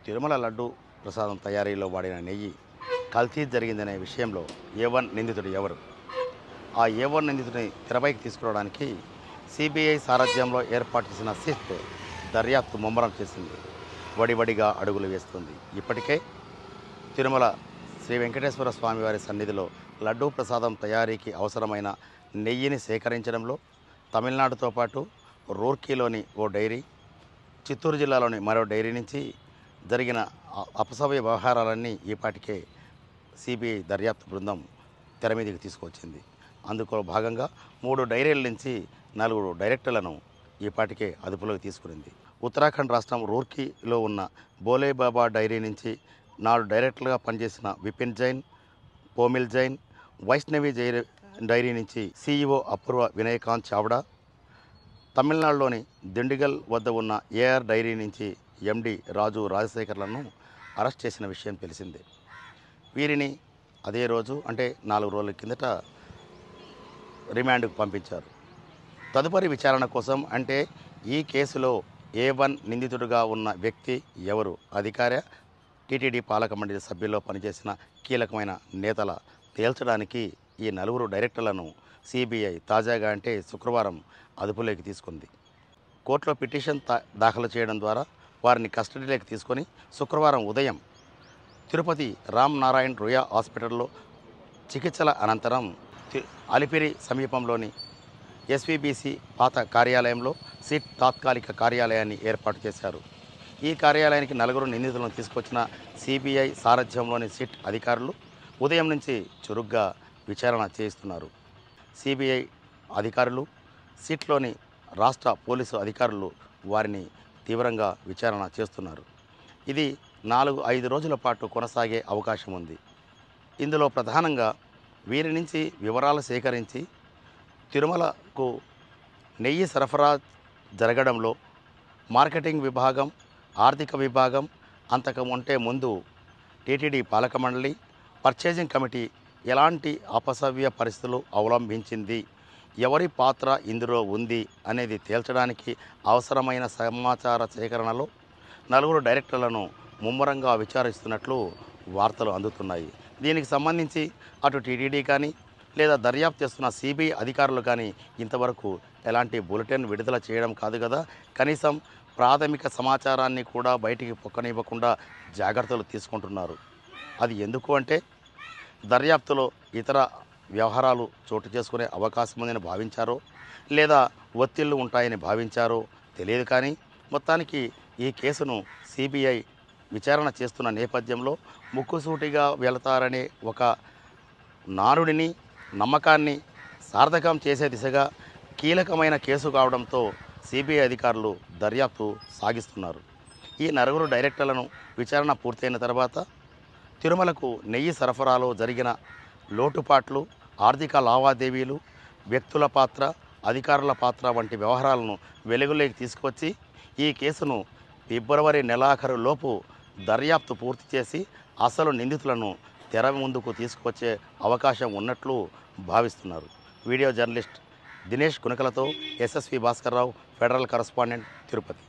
తిరుమల లడ్డు ప్రసాదం తయారీలో వాడిన నెయ్యి కల్తీ జరిగిందనే విషయంలో ఏ1 నిందితుడు ఎవరు? ఆ ఏ1 నిందితుడిని తెరపైకి తీసుకురావడానికి సిబిఐ సారథ్యంలో ఏర్పాటు చేసిన సిట్ దర్యాప్తు ముమ్మరం చేసింది. వడివడిగా అడుగులు వేస్తుంది. ఇప్పటికే తిరుమల శ్రీ వెంకటేశ్వర స్వామివారి సన్నిధిలో లడ్డూ ప్రసాదం తయారీకి అవసరమైన నెయ్యిని సేకరించడంలో తమిళనాడుతో పాటు రూర్కీలోని ఓ డైరీ, చిత్తూరు జిల్లాలోని మరో డైరీ నుంచి జరిగిన అపసవ్య వ్యవహారాలన్నీ ఈపాటికే సిబిఐ దర్యాప్తు బృందం తెర మీదకి తీసుకొచ్చింది. అందులో భాగంగా 3 డైరీల నుంచి 4 డైరెక్టర్లను ఈపాటికే అదుపులోకి తీసుకునింది. ఉత్తరాఖండ్ రాష్ట్రం రూర్కీలో ఉన్న బోలేబాబా డైరీ నుంచి 4 డైరెక్టర్లుగా పనిచేసిన విపిన్ జైన్, పోమిల్ జైన్, వైష్ణవి డైరీ నుంచి సిఇఓ అపూర్వ వినయకాంత్ చావ్డా, తమిళనాడులోని దిండిగల్ వద్ద ఉన్న ఏఆర్ డైరీ నుంచి ఎండి రాజు రాజశేఖర్లను అరెస్ట్ చేసిన విషయం తెలిసిందే. వీరిని అదే రోజు అంటే 4 రోజుల కిందట రిమాండ్కు పంపించారు. తదుపరి విచారణ కోసం అంటే ఈ కేసులో ఏ1 నిందితుడిగా ఉన్న వ్యక్తి ఎవరు? అధికార టీటీడీ పాలక మండలి సభ్యుల్లో పనిచేసిన కీలకమైన నేతల తేల్చడానికి ఈ 4 డైరెక్టర్లను సిబిఐ తాజాగా అంటే శుక్రవారం అదుపులోకి తీసుకుంది. కోర్టులో పిటిషన్ దాఖలు చేయడం ద్వారా వారిని కస్టడీలోకి తీసుకొని శుక్రవారం ఉదయం తిరుపతి రామ్ నారాయణ్ రుయా హాస్పిటల్లో చికిత్సల అనంతరం అలిపిరి సమీపంలోని ఎస్విబిసి పాత కార్యాలయంలో సిట్ తాత్కాలిక కార్యాలయాన్ని ఏర్పాటు చేశారు. ఈ కార్యాలయానికి 4 నిందితులను తీసుకొచ్చిన సిబిఐ సారథ్యంలోని సిట్ అధికారులు ఉదయం నుంచి చురుగ్గా విచారణ చేయిస్తున్నారు. సిబిఐ అధికారులు, సిట్లోని రాష్ట్ర పోలీసు అధికారులు వారిని తీవ్రంగా విచారణ చేస్తున్నారు. ఇది 4-5 రోజుల పాటు కొనసాగే అవకాశం ఉంది. ఇందులో ప్రధానంగా వీరి నుంచి వివరాలు సేకరించి తిరుమలకు నెయ్యి సరఫరా జరగడంలో మార్కెటింగ్ విభాగం, ఆర్థిక విభాగం, అంతకంటే ముందు టీటీడీ పాలక మండలి, పర్చేజింగ్ కమిటీ ఎలాంటి అపసవ్య పరిస్థితులు అవలంబించింది, ఎవరి పాత్ర ఇందులో ఉంది అనేది తేల్చడానికి అవసరమైన సమాచార సేకరణలో 4 డైరెక్టర్లను ముమ్మరంగా విచారిస్తున్నట్లు వార్తలు అందుతున్నాయి. దీనికి సంబంధించి అటు టీటీడీ కానీ లేదా దర్యాప్తు చేస్తున్న సిబిఐ అధికారులు కానీ ఇంతవరకు ఎలాంటి బులెటిన్ విడుదల చేయడం కాదు కదా, కనీసం ప్రాథమిక సమాచారాన్ని కూడా బయటికి పొక్కనివ్వకుండా జాగ్రత్తలు తీసుకుంటున్నారు. అది ఎందుకు అంటే దర్యాప్తులో ఇతర వ్యవహారాలు చోటు చేసుకునే అవకాశం ఉందని భావించారో లేదా ఒత్తిళ్లు ఉంటాయని భావించారో తెలియదు. కానీ మొత్తానికి ఈ కేసును సిబిఐ విచారణ చేస్తున్న నేపథ్యంలో ముక్కుసూటిగా వెళతారనే ఒక నానుడిని, నమ్మకాన్ని సార్థకం చేసే దిశగా కీలకమైన కేసు కావడంతో సిబిఐ అధికారులు దర్యాప్తు సాగిస్తున్నారు. ఈ 4 డైరెక్టర్లను విచారణ పూర్తయిన తర్వాత తిరుమలకు నెయ్యి సరఫరాలో జరిగిన లోటుపాట్లు, ఆర్థిక లావాదేవీలు, వ్యక్తుల పాత్ర, అధికారుల పాత్ర వంటి వ్యవహారాలను వెలుగులోకి తీసుకువచ్చి ఈ కేసును ఫిబ్రవరి నెలాఖరులోపు దర్యాప్తు పూర్తి చేసి అసలు నిందితులను తెర ముందుకు తీసుకువచ్చే అవకాశం ఉన్నట్లు భావిస్తున్నారు. వీడియో జర్నలిస్ట్ దినేష్ కునకలతో SSV Bhaskar Rao, federal correspondent, Tirupati.